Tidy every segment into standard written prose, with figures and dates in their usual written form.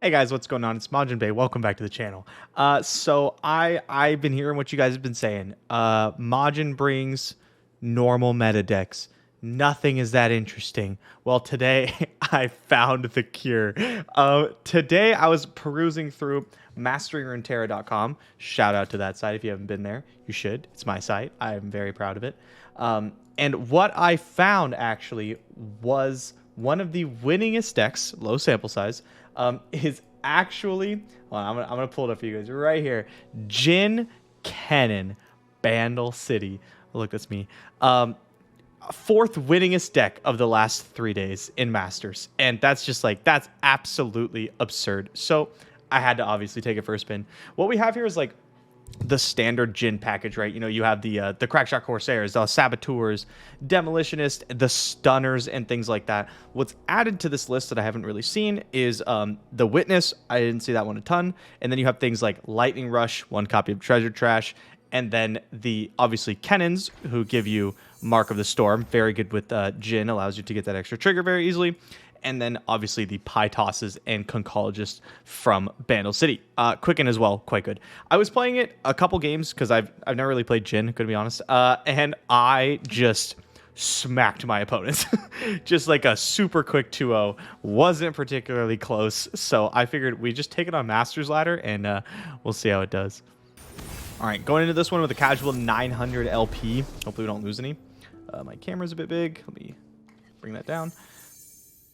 Hey guys, what's going on? It's MajiinBae. Welcome back to the channel. I've been hearing what you guys have been saying. Majin brings normal meta decks. Nothing is that interesting. Well, today I found the cure. Today I was perusing through MasteringRuneterra.com. Shout out to that site if you haven't been there. You should. It's my site. I am very proud of it. And what I found actually was one of the winningest decks, low sample size, is actually, hold on, I'm gonna pull it up for you guys right here. Jhin Kennen Bandle City. Look, that's me. Fourth winningest deck of the last 3 days in Masters, and that's just like, that's absolutely absurd. So I had to obviously take a first spin. What we have here is like the standard Jhin package, right? You know, you have the Crackshot Corsairs, the Saboteurs, Demolitionist, the Stunners, and things like that. What's added to this list that I haven't really seen is the Witness. I didn't see that one a ton. And then you have things like Lightning Rush, one copy of Treasure Trash, and then the obviously Kennens, who give you Mark of the Storm. Very good with Jhin, allows you to get that extra trigger very easily. And then obviously the Pie Tosses and Conchologist from Bandle City. Quicken as well, quite good. I was playing it a couple games because I've never really played Jhin, to be honest. And I just smacked my opponents. Just like a super quick 2-0. Wasn't particularly close. So I figured we just take it on Masters Ladder and we'll see how it does. All right, going into this one with a casual 900 LP. Hopefully we don't lose any. My camera's a bit big. Let me bring that down.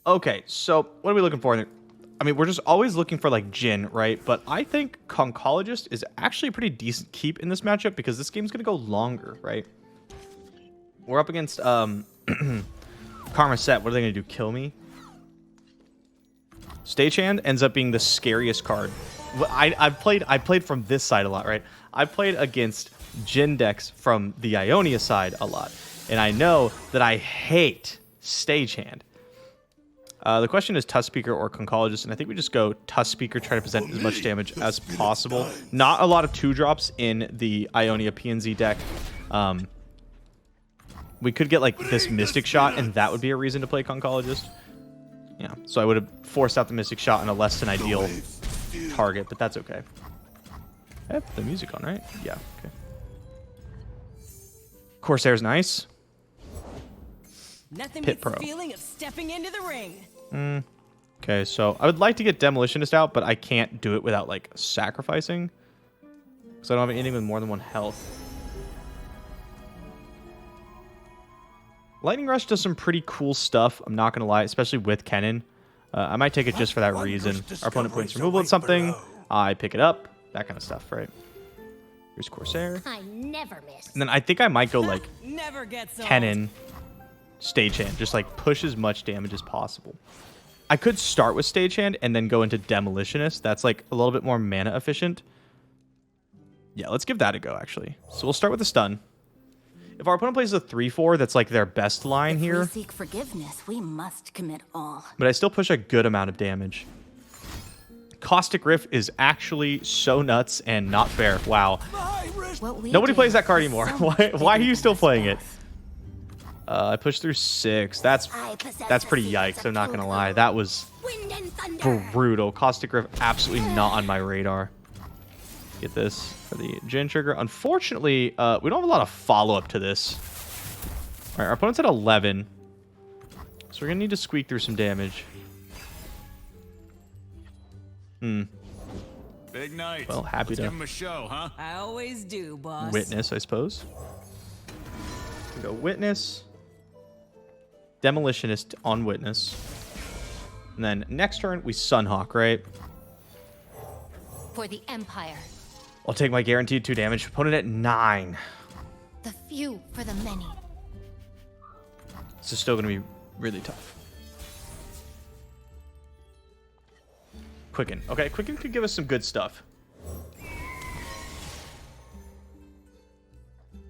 Okay, so what are we looking for? I mean, we're just always looking for like Jhin, right? But I think Conchologist is actually a pretty decent keep in this matchup because this game's gonna go longer, right? We're up against Karma Set. What are they gonna do? Kill me? Stagehand ends up being the scariest card. I played from this side a lot, right? I played against Jhin decks from the Ionia side a lot, and I know that I hate Stagehand. The question is Tusk Speaker or Conchologist, and I think we just go Tusk Speaker, try to present as much damage as possible. Not a lot of 2-drops in the Ionia PNZ deck. We could get like this Mystic Shot, and that would be a reason to play Conchologist. Yeah, so I would have forced out the Mystic Shot on a less than ideal target, but that's okay. I have the music on, right? Yeah, okay. Corsair's nice. Nothing Pit beats Pro. the feeling of stepping into the ring. Okay, so I would like to get Demolitionist out, but I can't do it without like sacrificing, because I don't have anything with more than 1 health. Lightning Rush does some pretty cool stuff, I'm not gonna lie, especially with Kennen. I might take it just for that reason. Our opponent points removal at something, I pick it up, that kind of stuff, right? Here's Corsair. I never miss. And then I think I might go like Never gets old. Kennen, Stagehand, just like push as much damage as possible. I could start with Stagehand and then go into Demolitionist. That's like a little bit more mana efficient. Yeah, let's give that a go, actually. So we'll start with the stun. If our opponent plays a 3-4, that's like their best line here. If we seek forgiveness, we must commit all. But I still push a good amount of damage. Caustic Rift is actually so nuts and not fair. Wow. Nobody plays that card anymore. Why are you still playing it? I pushed through 6. That's pretty yikes, I'm not gonna lie. That was brutal. Caustic Rift absolutely not on my radar. Get this for the Jhin trigger. Unfortunately, we don't have a lot of follow-up to this. Alright, our opponent's at 11. So we're gonna need to squeak through some damage. Big night. Well, happy to give him a show, huh? I always do, boss. Witness, I suppose. We go Witness. Demolitionist on Witness. And then next turn, we Sunhawk, right? For the Empire. I'll take my guaranteed 2 damage. Opponent at 9. The few for the many. This is still going to be really tough. Quicken. Okay, Quicken could give us some good stuff.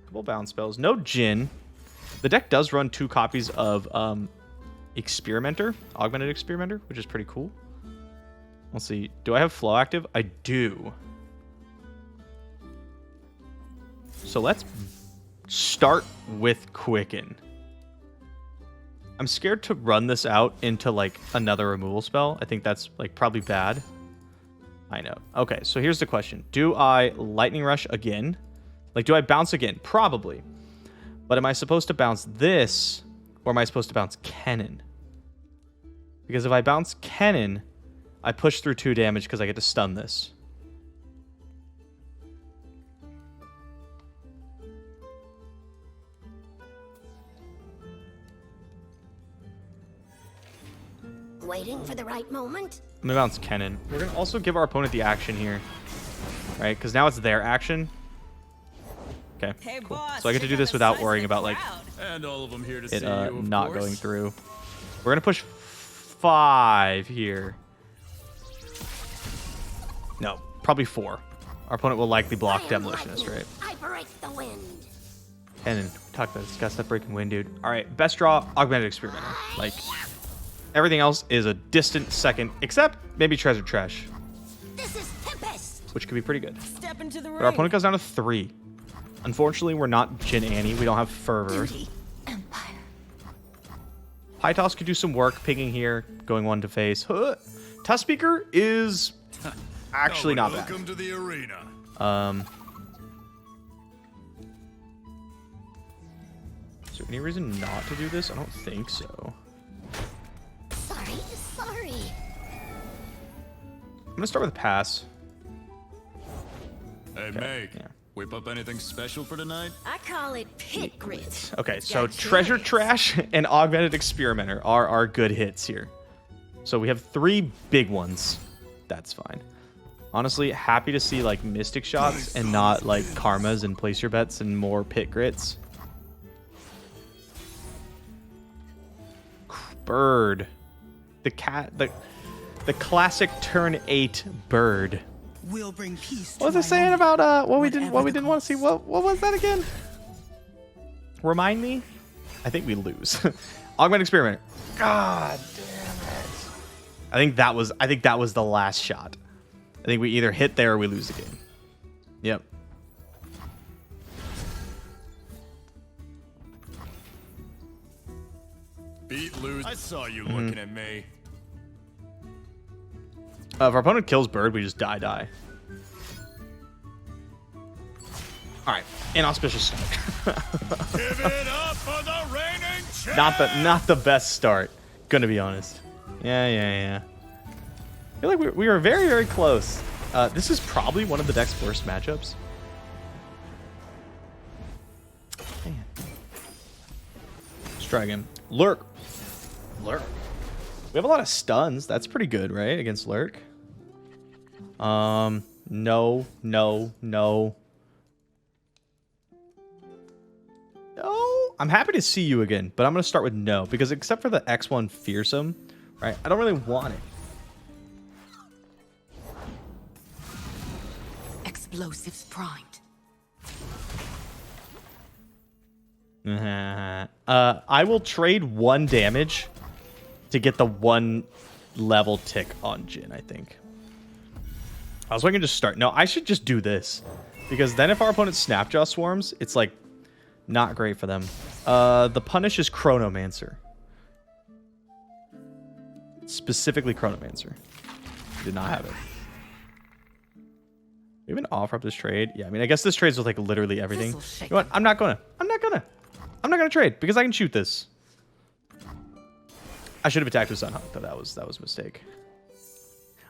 Couple bounce spells. No Jhin. The deck does run 2 copies of Experimenter, Augmented Experimenter, which is pretty cool. Let's see. Do I have Flow active? I do. So let's start with Quicken. I'm scared to run this out into like another removal spell. I think that's like probably bad. I know. Okay, so here's the question. Do I Lightning Rush again? Like, do I bounce again? Probably. But am I supposed to bounce this, or am I supposed to bounce Kennen? Because if I bounce Kennen, I push through 2 damage because I get to stun this. Waiting for the right moment? I'm gonna bounce Kennen. We're gonna also give our opponent the action here, right? Because now it's their action. Okay, Hey, cool. boss, So I get to check do out this the without size of worrying the about like crowd. And all of them here to see it you, of not course. going through. We're gonna push 5 here. No, probably 4. Our opponent will likely block Demolitionist, right? I break the wind. And then talk about this. Got that breaking wind, dude. All right, best draw, Augmented Experimenter. Like everything else is a distant second, except maybe Treasure Trash, This is Tempest. which could be pretty good. Step into the ring. But our opponent goes down to 3. Unfortunately, we're not Jhin Annie. We don't have Fervor. Duty. Empire. High Toss could do some work, picking here, going 1 to face. Tusk Speaker is actually not bad. Welcome to the arena. Is there any reason not to do this? I don't think so. Sorry. I'm gonna start with a pass. Hey, Meg. yeah. Whip up anything special for tonight? I call it pit grit. Okay, It's so got Treasure cherries. Trash and Augmented Experimenter are our good hits here. So we have 3 big ones. That's fine. Honestly, happy to see like Mystic Shots and not like Karmas and Place Your Bets and more Pit Grits. Bird. The classic turn 8 bird. We'll bring peace What was to it saying Wyoming, about what we didn't whatever the want to see? cost. What was that again? Remind me? I think we lose. Augmented Experimenter. God damn it. I think that was the last shot. I think we either hit there or we lose the game. Yep. Beat, lose. I saw you looking at me. If our opponent kills bird, we just die. All right, inauspicious start. Give it up for the reigning champ! not the best start. Gonna be honest. Yeah. I feel like we were very, very close. This is probably one of the deck's worst matchups. Man. Let's try again. Lurk. We have a lot of stuns. That's pretty good, right? Against Lurk. No. No. I'm happy to see you again, but I'm going to start with no, because except for the X1 Fearsome, right, I don't really want it. Explosives primed. I will trade 1 damage to get the 1 level tick on Jhin, I think. I was going to just start. No, I should just do this, because then if our opponent Snapjaw swarms, it's like not great for them. The punish is Chronomancer. Specifically Chronomancer. Did not have it. We even offer up this trade. Yeah, I mean, I guess this trades with like literally everything. You know what? I'm not gonna trade because I can shoot this. I should have attacked with Sunhawk, but that was a mistake.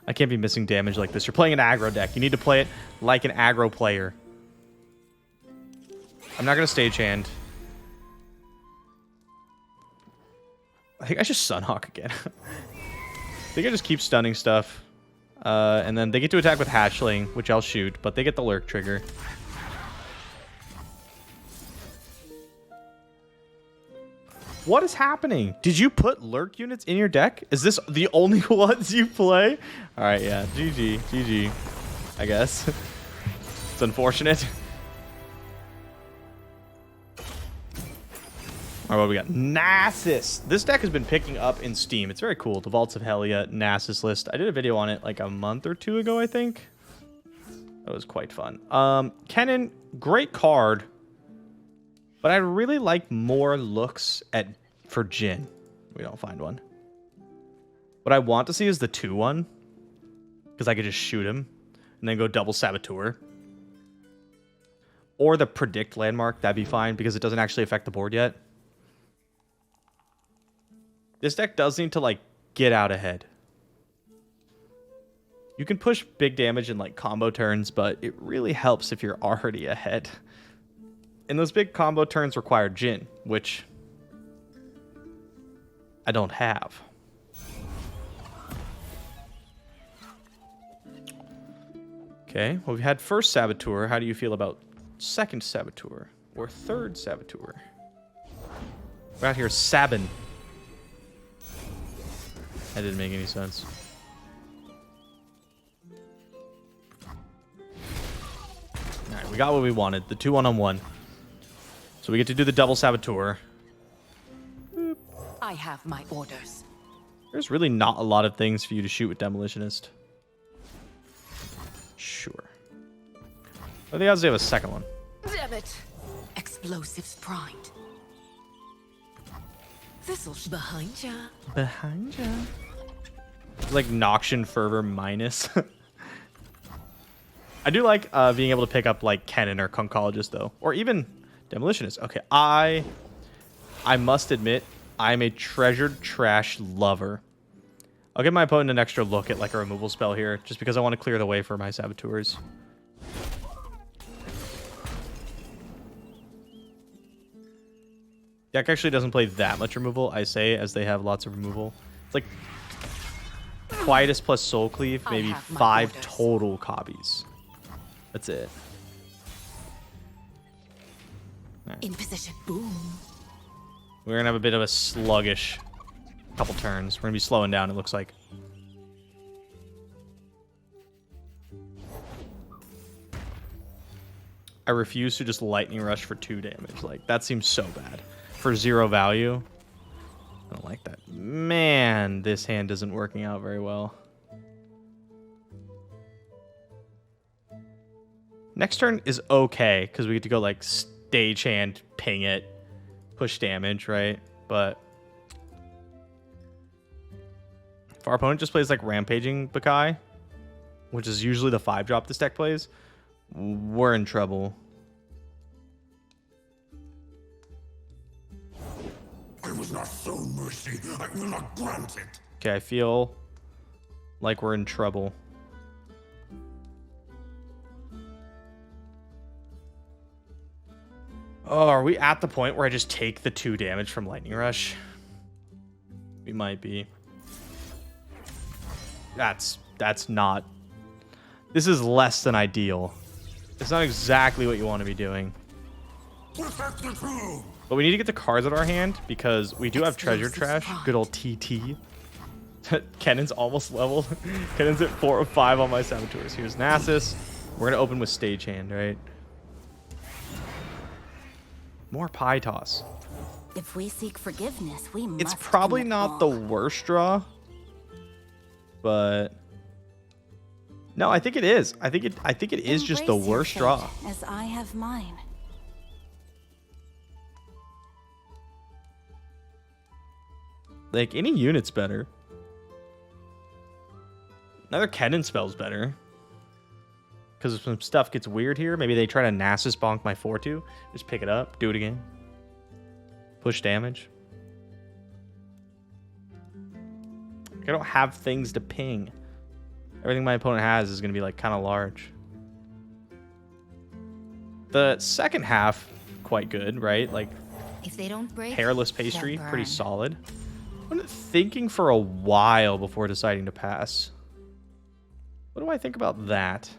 I can't be missing damage like this. You're playing an aggro deck. You need to play it like an aggro player. I'm not gonna stagehand. I think I just Sunhawk again. I think I just keep stunning stuff. And then they get to attack with Hatchling, which I'll shoot, but they get the Lurk trigger. What is happening? Did you put Lurk units in your deck? Is this the only ones you play? All right, yeah. GG. I guess. It's unfortunate. All right, what we got? Nasus. This deck has been picking up in Steam. It's very cool. The Vaults of Helia Nasus list. I did a video on it like a month or 2 ago, I think. That was quite fun. Kennen, great card. But I really like more looks for Jhin. We don't find one. What I want to see is the 2-1. Because because I could just shoot him and then go double Saboteur. Or the Predict landmark, that'd be fine because it doesn't actually affect the board yet. This deck does need to, like, get out ahead. You can push big damage in, like, combo turns, but it really helps if you're already ahead. And those big combo turns require Jhin, which I don't have. Okay, well, we had first Saboteur. How do you feel about second Saboteur or third Saboteur? We're out here Sabin. That didn't make any sense. Alright, we got what we wanted. The 2 1-on-1. So we get to do the double Saboteur. I have my orders. There's really not a lot of things for you to shoot with Demolitionist. Sure. What are the odds they have a second one? Damn it! Explosives primed. This'll behind ya. Behind ya. It's like Noxian Fervor minus. I do like being able to pick up like Kennen or Concologist though, or even Demolitionist. Okay, I must admit I'm a treasured trash lover. I'll give my opponent an extra look at like a removal spell here, just because I want to clear the way for my Saboteurs. Deck actually doesn't play that much removal, I say, as they have lots of removal. It's like Quietus plus Soul Cleave, maybe 5 total copies. That's it. Right. In position. Boom. We're gonna have a bit of a sluggish couple turns. We're gonna be slowing down, it looks like. I refuse to just Lightning Rush for 2 damage. Like, that seems so bad. For 0 value. I don't like that. Man, this hand isn't working out very well. Next turn is okay, because we get to go, like, Stage Hand, ping it, push damage, right? But if our opponent just plays, like, Rampaging Bakai, which is usually the 5-drop this deck plays, we're in trouble. I was not shown mercy. I will not grant it. Okay, I feel like we're in trouble. Oh, are we at the point where I just take the 2 damage from Lightning Rush? We might be. That's not... This is less than ideal. It's not exactly what you want to be doing. Protect the crew. But we need to get the cards out of our hand because we do have Treasure Trash. Good old TT. Kennen's almost leveled. Kennen's at 4 of 5 on my Saboteurs. Here's Nasus. We're going to open with Stagehand, right? More Pie Toss. If we seek forgiveness, we must. It's probably commit not the wrong. worst draw, but no, I think it is. I think it is just the Embrace your worst fate, draw. As I have mine. Like, any unit's better. Another Kennen spell's better. Because if some stuff gets weird here, maybe they try to Nasus bonk my 4-2. Just pick it up, do it again. Push damage. I don't have things to ping. Everything my opponent has is going to be, like, kind of large. The second half, quite good, right? Like, If they don't break, Hairless they'll Pastry, pretty burn. solid. I've been thinking for a while before deciding to pass. What do I think about that?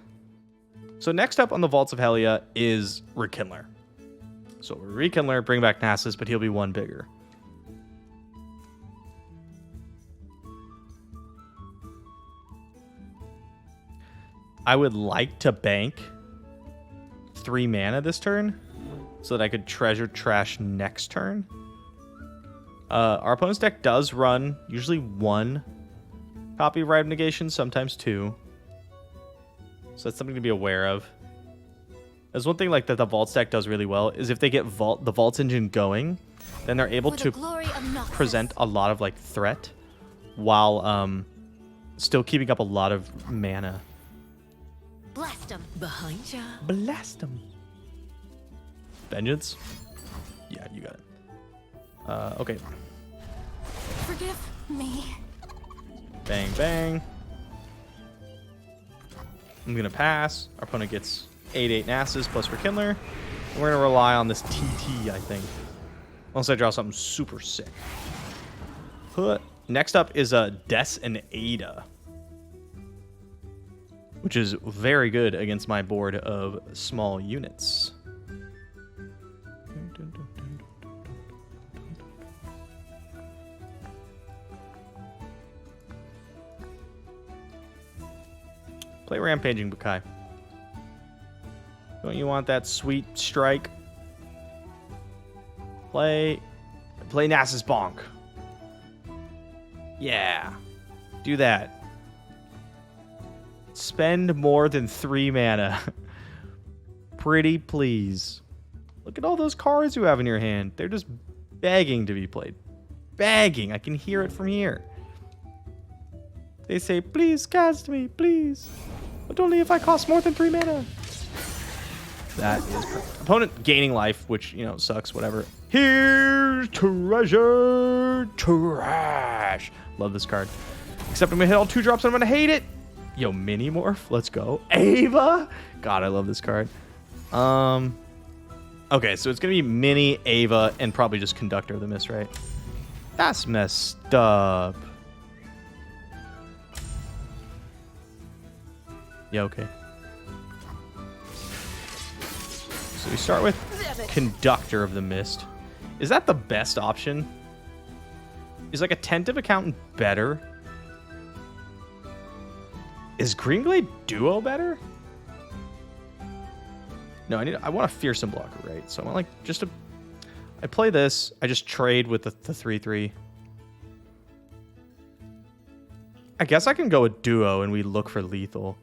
So next up on the Vaults of Helia is Rekindler. So Rekindler, bring back Nasus, but he'll be 1 bigger. I would like to bank 3 mana this turn so that I could Treasure Trash next turn. Our opponent's deck does run usually 1 copy of Rite of Negation, sometimes 2. So that's something to be aware of. There's one thing like that the Vaults deck does really well is if they get the Vaults engine going, then they're able For to the glory of Noxus. present a lot of like threat while still keeping up a lot of mana. Blast him. Behind ya. Blast him. Vengeance? Yeah, you got it. Okay. Forgive me. Bang, bang. I'm gonna pass. Our opponent gets 8/8 Nasus plus for Kindler. And we're gonna rely on this TT, I think. Unless I draw something super sick. Next up is a Des and Ada, which is very good against my board of small units. Play Rampaging Bukai. Don't you want that sweet strike? Play Nasus Bonk. Yeah. Do that. Spend more than 3 mana. Pretty please. Look at all those cards you have in your hand. They're just begging to be played. Begging. I can hear it from here. They say, please cast me, please. But only if I cost more than 3 mana. That is perfect. Opponent gaining life, which, you know, sucks, whatever. Here's treasure trash. Love this card. Except I'm going to hit all 2 drops and I'm going to hate it. Yo, Mini Morph. Let's go. Ava. God, I love this card. Okay, so it's going to be Mini, Ava, and probably just Conductor of the Mist, right? That's messed up. Yeah, okay. So we start with Conductor of the Mist. Is that the best option? Is like Attentive Accountant better? Is Greenglade Duo better? No, I want a Fearsome blocker, right? So I want like just a... I play this. I just trade with the 3/3. I guess I can go with Duo and we look for lethal.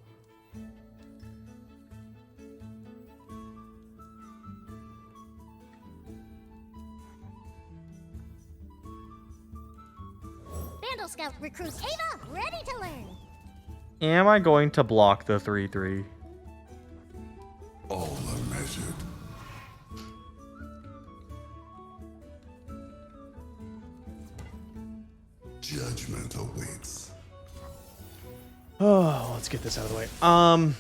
Vandal Scout recruits Ava, ready to learn. Am I going to block the 3/3? All are measured. Judgment awaits. Oh, let's get this out of the way. Are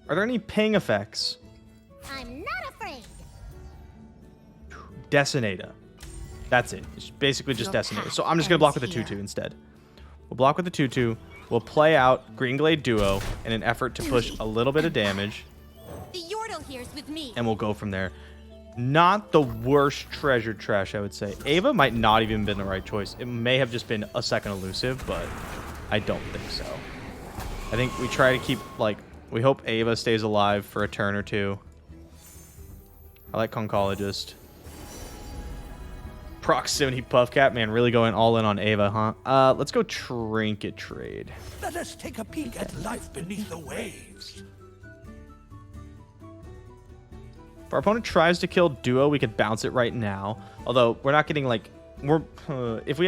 there any ping effects? I'm not afraid. Decinator. That's it. It's basically just Decinator. So I'm just going to block with the 2/2 instead. We'll block with the 2/2. We'll play out Greenglade Duo in an effort to push a little bit of damage. The Yordle here's with me. And we'll go from there. Not the worst treasure trash, I would say. Ava might not even been the right choice. It may have just been a second elusive, but I don't think so. I think we try to keep, like, we hope Ava stays alive for a turn or two. I like Concologist. Proximity Puffcat, man, really going all in on Ava, huh? Let's go Trinket Trade. Let us take a peek at life beneath the waves. If our opponent tries to kill Duo, we could bounce it right now. Although we're not getting like if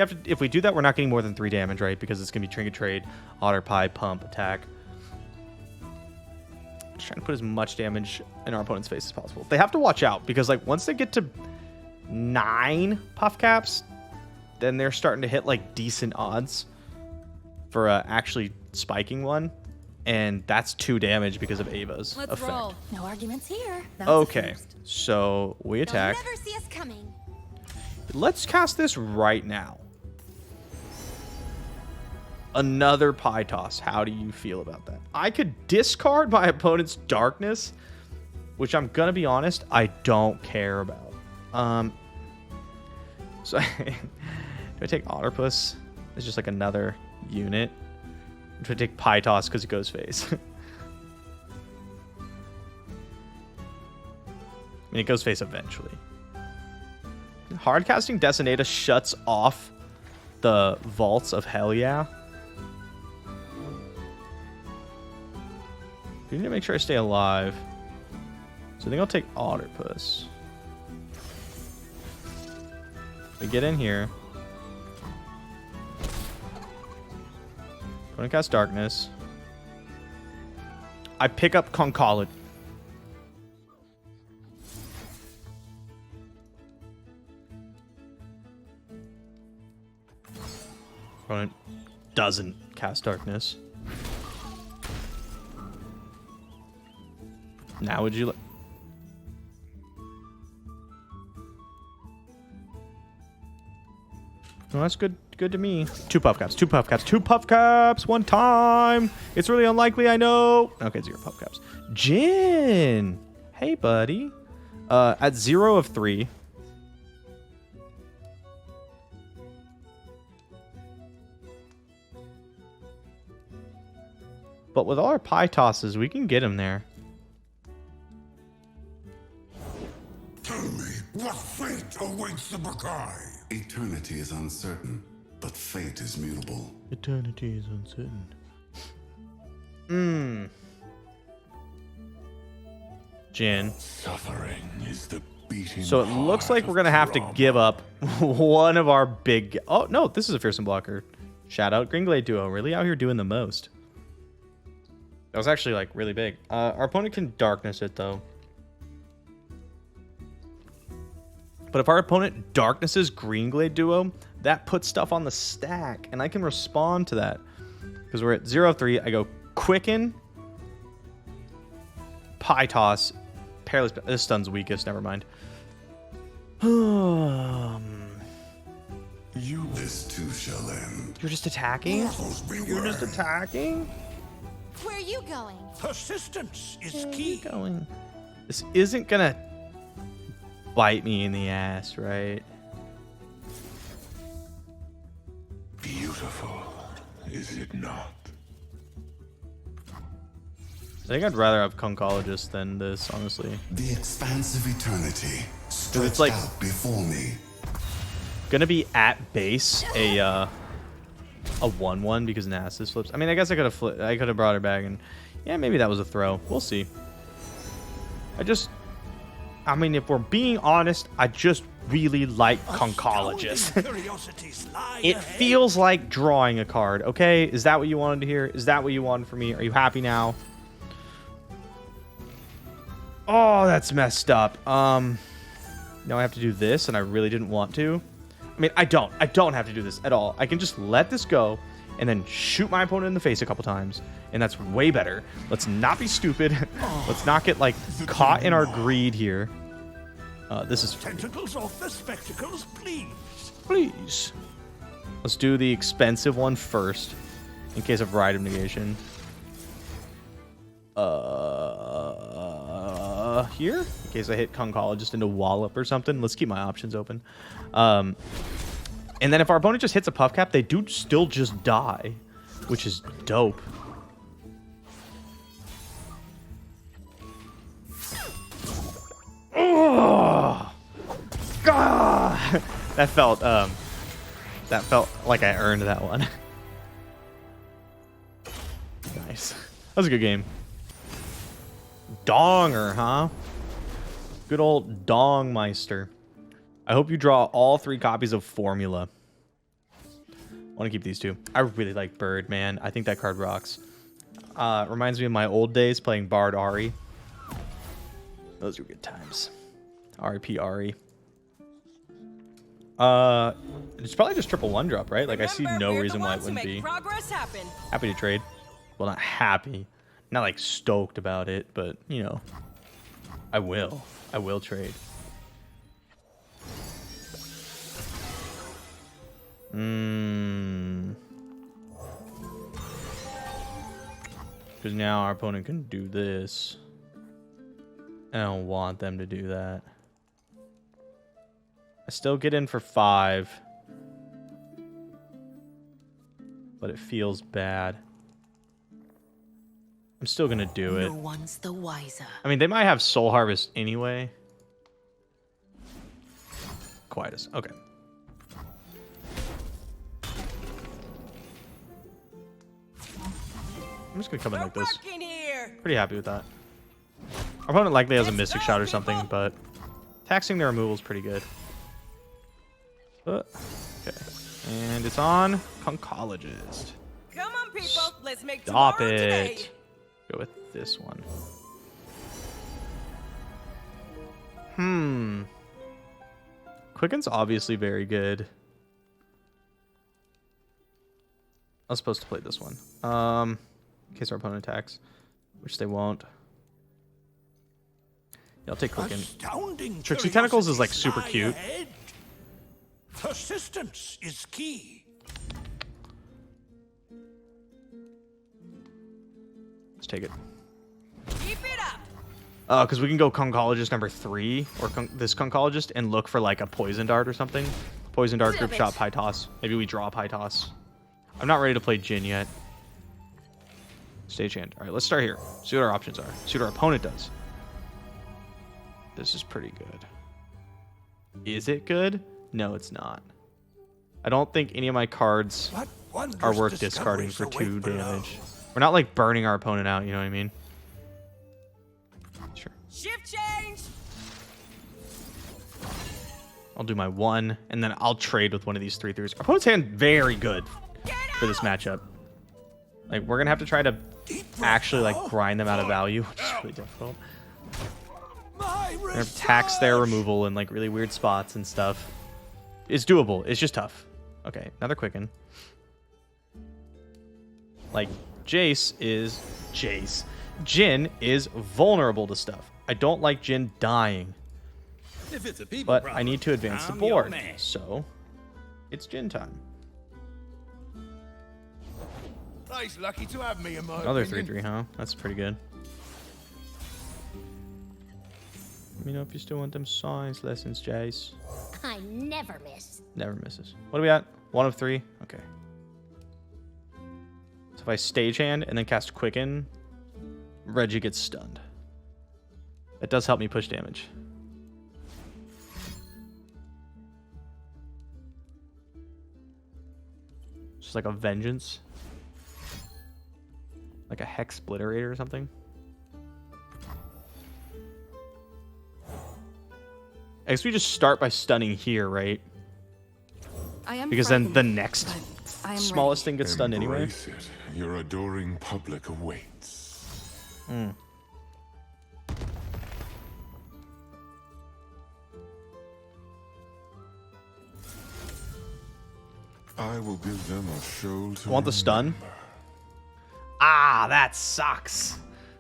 we do that, we're not getting more than 3 damage, right? Because it's gonna be Trinket Trade, Otter Pie, Pump, Attack. Just trying to put as much damage in our opponent's face as possible. They have to watch out because like once they get to 9 puff caps, then they're starting to hit like decent odds for actually spiking one, and that's 2 damage because of Ava's effect. Roll. No arguments here. Okay, so we attack. They'll never see us coming. Let's cast this right now. Another Pie Toss. How do you feel about that? I could discard my opponent's Darkness, which I'm gonna be honest, I don't care about. So do I take Otterpuss? It's just like another unit. Or do I take Pie Toss because it goes face? I mean, it goes face eventually. Hardcasting Decinator shuts off the vaults of Hell Yeah. We need to make sure I stay alive. So I think I'll take Otterpuss. We get in here. Gonna cast Darkness. I pick up Concolid. Opponent doesn't cast Darkness. Now would you... No, that's good. Good to me. 2 puff caps. 2 puff caps. 2 puff caps. 1 time. It's really unlikely, I know. Okay, 0 puff caps. Jhin. Hey, buddy. At 0 of 3. But with all our pie tosses, we can get him there. Tell me, what fate awaits the Bakai? Eternity is uncertain, but fate is mutable. Eternity is uncertain. Jhin. Suffering is the beating. So it looks like we're gonna have to give up one of our big... Oh, no, this is a fearsome blocker. Shout out Greenglade Duo. Really out here doing the most. That was actually, like, really big. Our opponent can Darkness it, though. But if our opponent Darknesses Greenglade Duo, that puts stuff on the stack, and I can respond to that. Because we're at 0 of 3. I go Quicken, Pie Toss, Perilous... This stun's weakest, never mind. This too shall end. You're just attacking? Mortals You're just beware. attacking? Where are you going? Persistence is Where are key. you going? This isn't gonna bite me in the ass, right? Beautiful, is it not? I think I'd rather have Concologist than this, honestly. The expanse of eternity stretched like- out before me. Gonna be at base a 1/1 because Nasus flips. I mean, I guess I could have brought her back, and yeah, maybe that was a throw. We'll see. I mean, if we're being honest, I just really like Concologist. Curiosities lie It ahead. feels like drawing a card. Okay, is that what you wanted to hear? Is that what you wanted from me? Are you happy now? Oh, that's messed up. Now I have to do this, and I really didn't want to. I mean, I don't have to do this at all. I can just let this go and then shoot my opponent in the face a couple times, and that's way better. Let's not be stupid. Let's not get, like, caught in our greed here. This is... Tentacles off the spectacles, please. Please. Let's do the expensive one first, in case of Rite of Negation. Here? In case I hit Concologist into Wallop or something. Let's keep my options open. And then if our opponent just hits a Puff Cap, they do still just die, which is dope. Oh! God! That felt like I earned that one. Nice. That was a good game. Donger, huh? Good old Dongmeister. I hope you draw all 3 copies of Formula. I want to keep these 2. I really like Bird, man. I think that card rocks. Reminds me of my old days playing Bard Ari. Those were good times. R.I.P. Ari. It's probably just triple 1-drop, right? Like, I see no reason why it wouldn't be. Progress happen. Happy to trade. Well, not happy. Not, like, stoked about it, but, you know. I will. I will trade. Because now our opponent can do this. I don't want them to do that. I still get in for 5. But it feels bad. I'm still going to do it. No one's the wiser. I mean, they might have Soul Harvest anyway. Quietus. Okay. I'm just going to come in like this. Working here. Pretty happy with that. Our opponent likely has a Mystic Shot or something, but taxing their removal is pretty good. Okay. And it's on Concologist. Come on, people. Let's make Stop tomorrow today. it. Go with this one. Quicken's obviously very good. I was supposed to play this one. In case our opponent attacks, which they won't. Yeah, I'll take Quicken. Astounding Trixie Tentacles is like super lie cute. ahead. Persistence is key. Let's take it. Keep it up. Because we can go Concologist number 3 or this Concologist and look for like a Poison Dart or something. Poison Dart, Group Shot, High Toss. Maybe we drop High Toss. I'm not ready to play Jhin yet. Stagehand. All right, let's start here. See what our options are. See what our opponent does. This is pretty good. Is it good? No, it's not. I don't think any of my cards are worth discarding for 2 damage. We're not like burning our opponent out, you know what I mean? Sure. Shift change. I'll do my 1, and then I'll trade with one of these 3/3s. Our opponent's hand very good for this matchup. Like, we're gonna have to try to actually like grind them out of value, which is really difficult. We're gonna tax their removal in like really weird spots and stuff. It's doable. It's just tough. Okay, another Quicken. Like, Jhin is vulnerable to stuff. I don't like Jhin dying. If it's a people But problem, I need to advance the I'm your board. man. So, it's Jhin time. He's lucky to have me in my Another opinion. 3/3, huh? That's pretty good. Let me know if you still want them science lessons, Jace. I never miss. Never misses. What are we at? 1 of 3? Okay. So if I Stagehand and then cast Quicken, Reggie gets stunned. That does help me push damage. Just like a Vengeance. Like a Hex Splitterator or something. I guess we just start by stunning here, right? I am Because then the frightened, next but I am smallest thing gets stunned anyway. Embrace it. Your adoring public awaits. I will give them a show to Want the stun? remember. Ah, that sucks.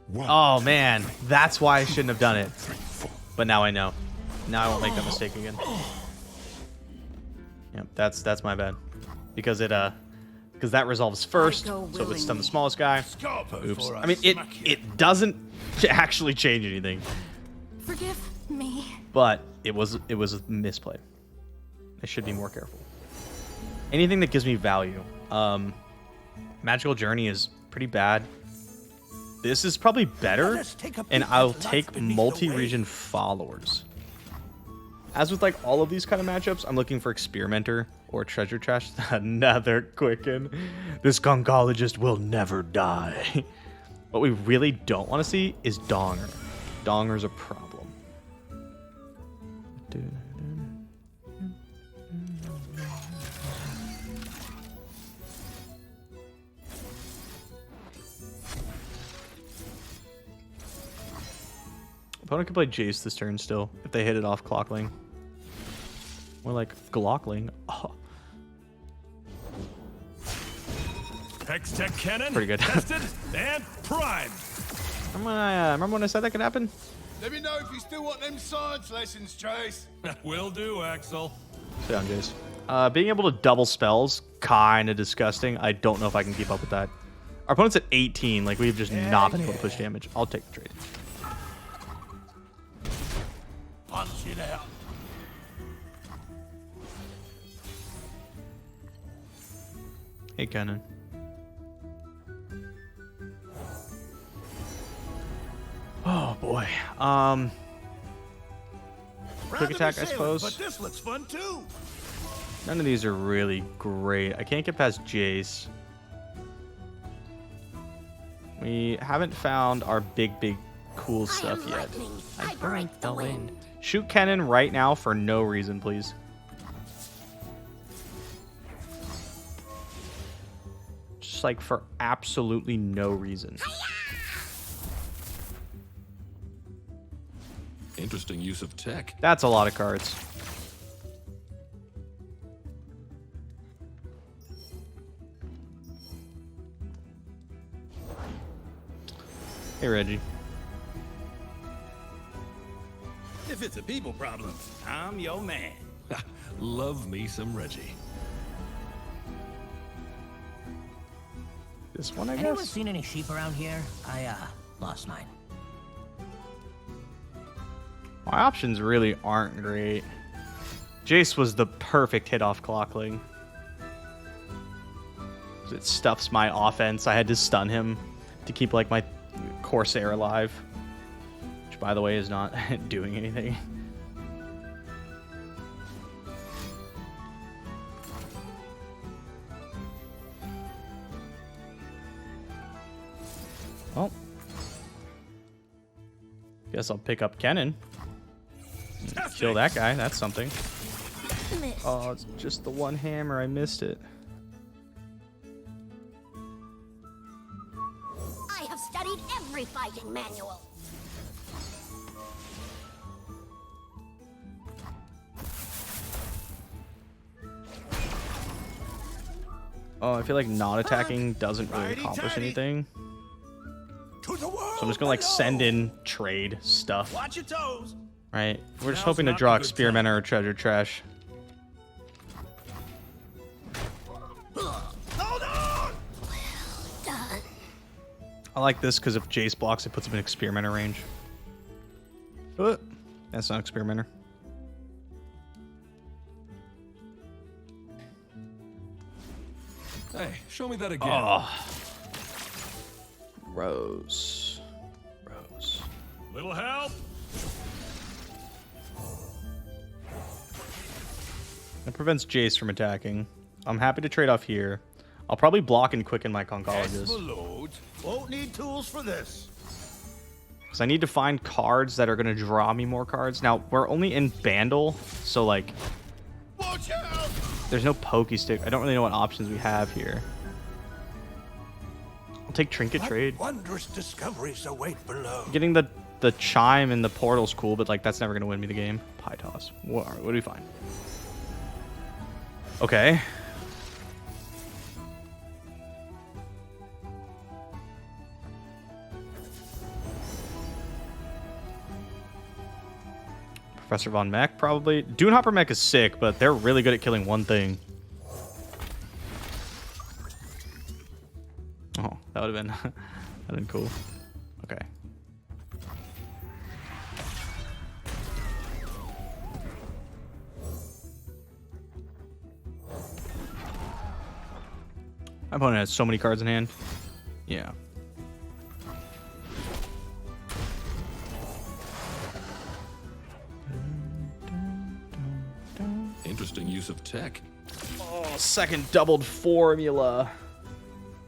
One Oh man, that's why I shouldn't have done it. faithful. But now I know. Now I won't make that mistake again. Yep, that's my bad. Because because that resolves first, go so it would stun the willingly. smallest guy. Scarper Oops. for I us mean, smack you. it doesn't actually change anything, Forgive me. but it was a misplay. I should be more careful. Anything that gives me value. Magical Journey is pretty bad. This is probably better, Let us take a and peek I'll at life take beneath the multi-region followers. As with like all of these kind of matchups, I'm looking for Experimenter or Treasure Chest. Another Quicken. This Concologist will never die. What we really don't want to see is Donger. Donger's a problem. Opponent can play Jace this turn still, if they hit it off Clockling. More like Glockling. Oh, Hextech Kennen, Pretty good. tested and primed. remember when I said that could happen? Let me know if you still want them science lessons, Chase. Will do, Axel. Stay on Jace. Being able to double spells, kind of disgusting. I don't know if I can keep up with that. Our opponent's at 18. Like, we've just not been able to push damage. I'll take the trade. Punch it out. Hey, Kennen. Oh, boy. Quick attack, I suppose. But this looks fun too. None of these are really great. I can't get past Jace. We haven't found our big cool stuff yet. I break the wind. Shoot Kennen right now for no reason, please. just like for absolutely no reason. Interesting use of tech. That's a lot of cards. Hey, Reggie. If it's a people problem, I'm your man. Love me some Reggie. This one, I Anyone guess. seen any sheep around here? I lost mine. My options really aren't great. Jace was the perfect hit off Clockling. It stuffs my offense. I had to stun him to keep like my Corsair alive. Which, by the way, is not doing anything. Well, guess I'll pick up Kennen. Kill that guy. That's something. Missed. Oh, it's just the one hammer. I missed it. I have studied every fighting manual. Oh, I feel like not attacking doesn't really accomplish anything. To the world So I'm just gonna like below. send in trade stuff. Watch your toes. Right? We're just Now's hoping to not draw a good Experimenter or Treasure Trash. Hold on. Done. I like this because if Jace blocks, it puts him in Experimenter range. That's not Experimenter. Hey, show me that again. Oh. Rose. Rose. Little help. That prevents Jace from attacking. I'm happy to trade off here. I'll probably block and quicken my Conchologist. Explode. Won't need tools for this. Because I need to find cards that are going to draw me more cards. Now, we're only in Bandle, so like, Watch out. there's no Pokey Stick. I don't really know what options we have here. I'll take Trinket Trade. Wondrous discoveries await below. Getting the Chime and the Portal's cool, but like that's never going to win me the game. Pie Toss. What do we find? Okay. Professor Von Mech, probably. Dunehopper Mech is sick, but they're really good at killing one thing. Oh, that would have been that'd been cool. Okay. My opponent has so many cards in hand. Yeah. Interesting use of tech. Oh, second doubled formula.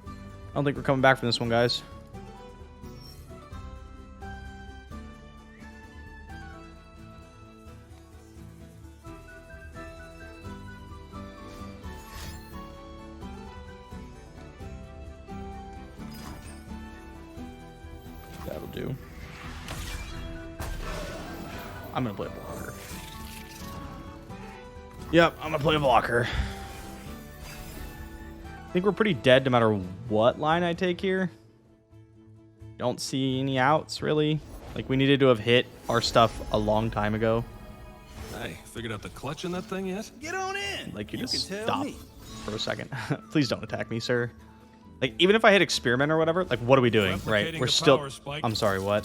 I don't think we're coming back from this one, guys. That'll do. I'm gonna play a blocker. Yep, I'm gonna play a blocker. I think we're pretty dead no matter what line I take here. Don't see any outs, really. Like, we needed to have hit our stuff a long time ago. Hey, figured out the clutch in that thing yet? Get on in. Like, you just can tell stop me. for a second. Please don't attack me, sir. Like, even if I hit Experiment or whatever, like, what are we doing? Right, Replicating we're the still... power spike. I'm sorry, what?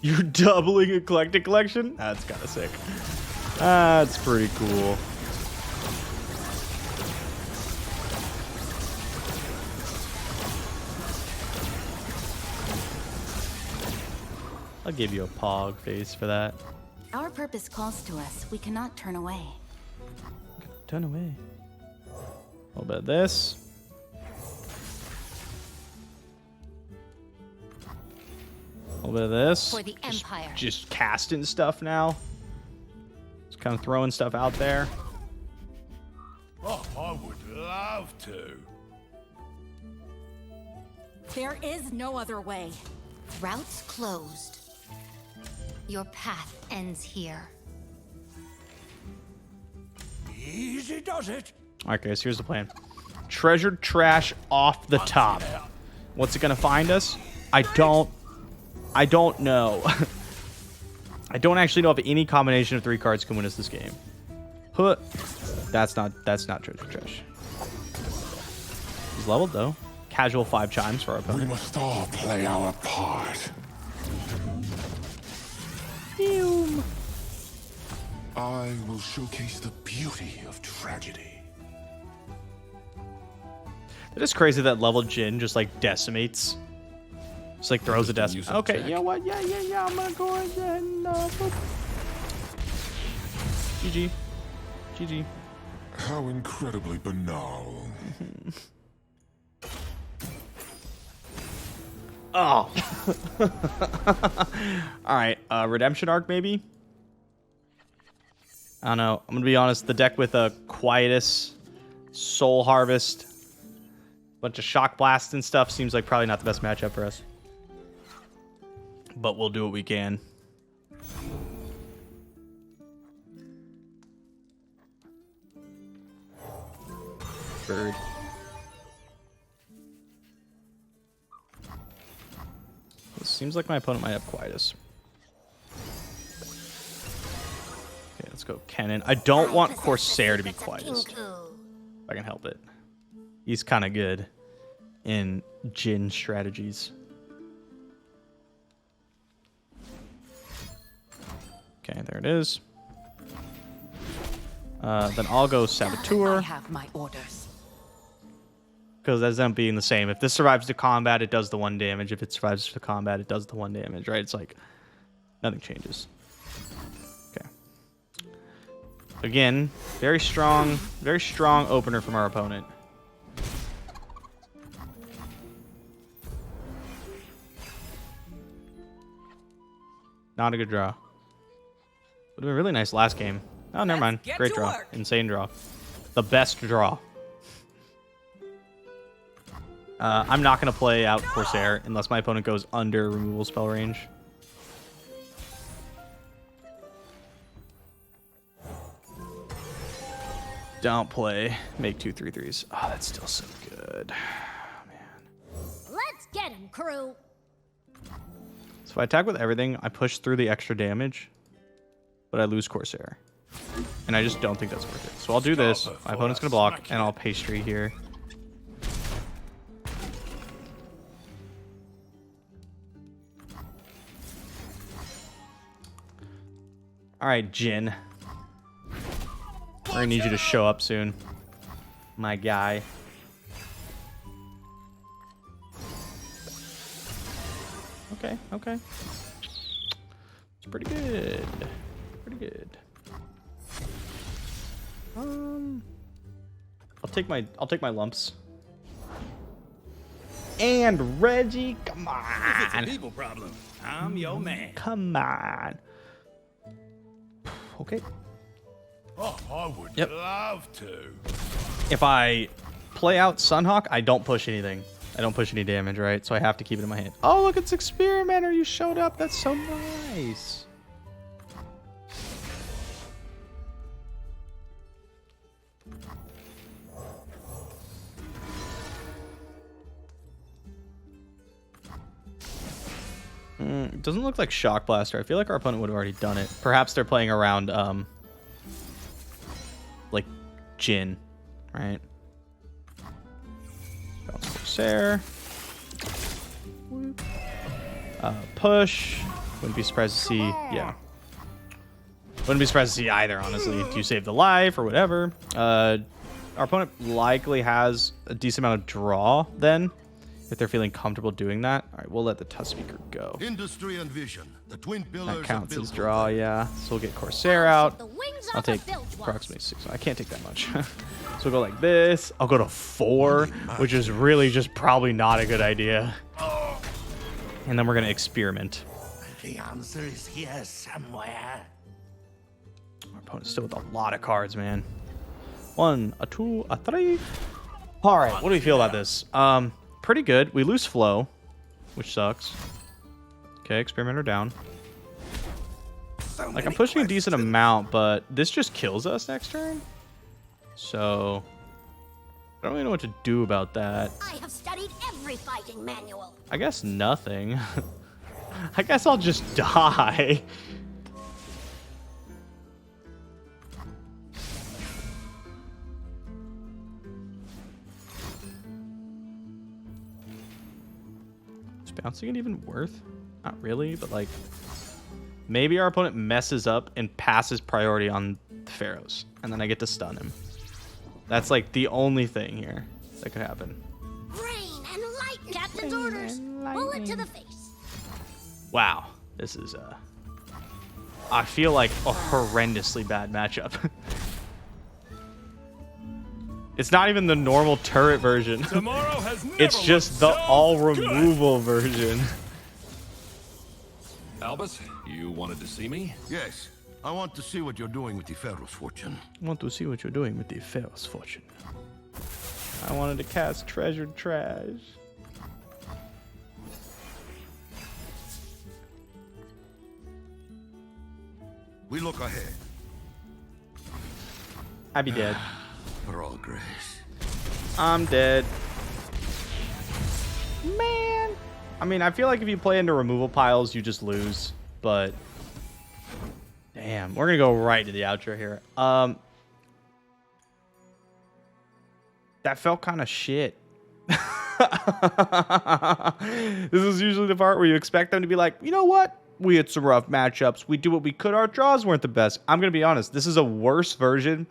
You're doubling Eclectic Collection? That's kind of sick. That's pretty cool. I'll give you a pog face for that. Our purpose calls to us. We cannot turn away. Turn away. A little bit of this. A little bit of this. For the Empire. Just casting stuff now. Just kind of throwing stuff out there. Oh, I would love to. There is no other way. Routes closed. Your path ends here. Easy does it. Okay, so here's the plan. Treasured trash off the top. What's it gonna find us? I don't know. I don't actually know if any combination of 3 cards can win us this game. Huh. That's not treasure trash. He's leveled though. Casual 5 chimes for our opponent. We must all play our part. I will showcase the beauty of tragedy. It is crazy that leveled Jhin just like decimates. Just like throws a decimal. Okay, you know what? Yeah. I'm gonna go ahead and GG. GG. How incredibly banal. Oh. Alright, redemption arc maybe? I don't know. I'm gonna be honest, the deck with a Quietus, Soul Harvest, bunch of Shock Blast and stuff seems like probably not the best matchup for us. But we'll do what we can. Bird. It seems like my opponent might have Quietus. Okay, let's go Kennen. I don't want Corsair to be Quietus. If I can help it. He's kind of good in Jhin strategies. Okay, there it is. Then I'll go Saboteur. I have my orders. Because that ends up being the same. If this survives the combat, it does the 1 damage. If it survives the combat, it does the 1 damage, right? It's like, nothing changes. Okay. Again, very strong opener from our opponent. Not a good draw. Would have been really nice last game. Oh, never mind. Great draw. Insane draw. The best draw. I'm not going to play out Corsair unless my opponent goes under removal spell range. Don't play. Make 2 3/3s. Oh, that's still so good. Oh, man. Let's get him, crew. So if I attack with everything, I push through the extra damage, but I lose Corsair. And I just don't think that's worth it. So I'll do this. My opponent's going to block, and I'll pastry here. Alright, Jhin. We're gonna need you to show up soon. My guy. Okay. It's pretty good. Pretty good. I'll take my lumps. And Reggie, come on. If it's a people problem, I'm your man. Come on. Okay. Oh, I would love to. If I play out Sunhawk, I don't push anything. I don't push any damage, right? So I have to keep it in my hand. Oh, look, it's Experimenter. You showed up. That's so nice. It doesn't look like Shock Blaster. I feel like our opponent would have already done it. Perhaps they're playing around, like, Jhin, right? Corsair. Push. Wouldn't be surprised to see, yeah. Wouldn't be surprised to see either, honestly. Do you save the life or whatever? Our opponent likely has a decent amount of draw then, if they're feeling comfortable doing that. All right, we'll let the Tusk Speaker go. Industry and vision, the twin pillars. That counts as draw, yeah. So we'll get Corsair out. I'll take approximately 6. I can't take that much. So we'll go like this. I'll go to 4, which is really just probably not a good idea. And then we're going to experiment. The answer is here somewhere. Our opponent's still with a lot of cards, man. 1, a 2, a 3. All right, what do we feel about this? pretty good. We lose flow, which sucks. Okay, experimenter down. Like, I'm pushing a decent amount, but this just kills us next turn. So, I don't really know what to do about that. I have studied every fighting manual. I guess nothing. I guess I'll just die. Is bouncing it even worth? Not really, but like... Maybe our opponent messes up and passes priority on the Pharaohs, and then I get to stun him. That's like the only thing here that could happen. Rain and lightning. Captain's orders. Bullet to the face. Wow, this is I feel like a horrendously bad matchup. It's not even the normal turret version. Tomorrow has never It's just the looked so all good. removal version. Albus, you wanted to see me? Yes. I want to see what you're doing with the Pharaoh's fortune. I want to see what you're doing with the Pharaoh's fortune. I wanted to cast Treasured Trash. We look ahead. I'd be dead. Progress. I'm dead. Man. I mean, I feel like if you play into removal piles, you just lose. But damn, we're gonna go right to the outro here. That felt kind of shit. This is usually the part where you expect them to be like, you know what? We had some rough matchups. We do what we could. Our draws weren't the best. I'm gonna be honest. This is a worse version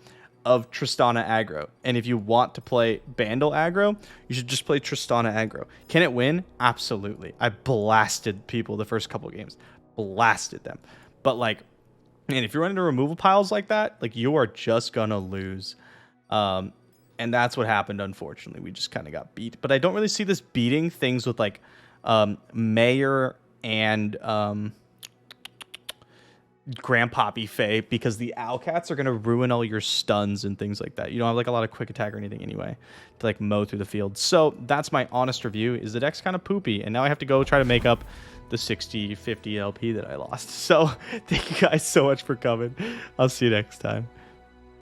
of Tristana aggro. And if you want to play Bandle aggro, you should just play Tristana aggro. Can it win? Absolutely. I blasted people the first couple games. Blasted them. But like, man, if you're running into removal piles like that, like you are just gonna lose. And that's what happened, unfortunately. We just kind of got beat. But I don't really see this beating things with like Mayor and Grandpappy Faye, because the Owlcats are going to ruin all your stuns and things like that. You don't have like a lot of quick attack or anything anyway to like mow through the field. So that's my honest review. Is the deck's kind of poopy, and now I have to go try to make up the 60-50 LP that I lost. So thank you guys so much for coming. I'll see you next time.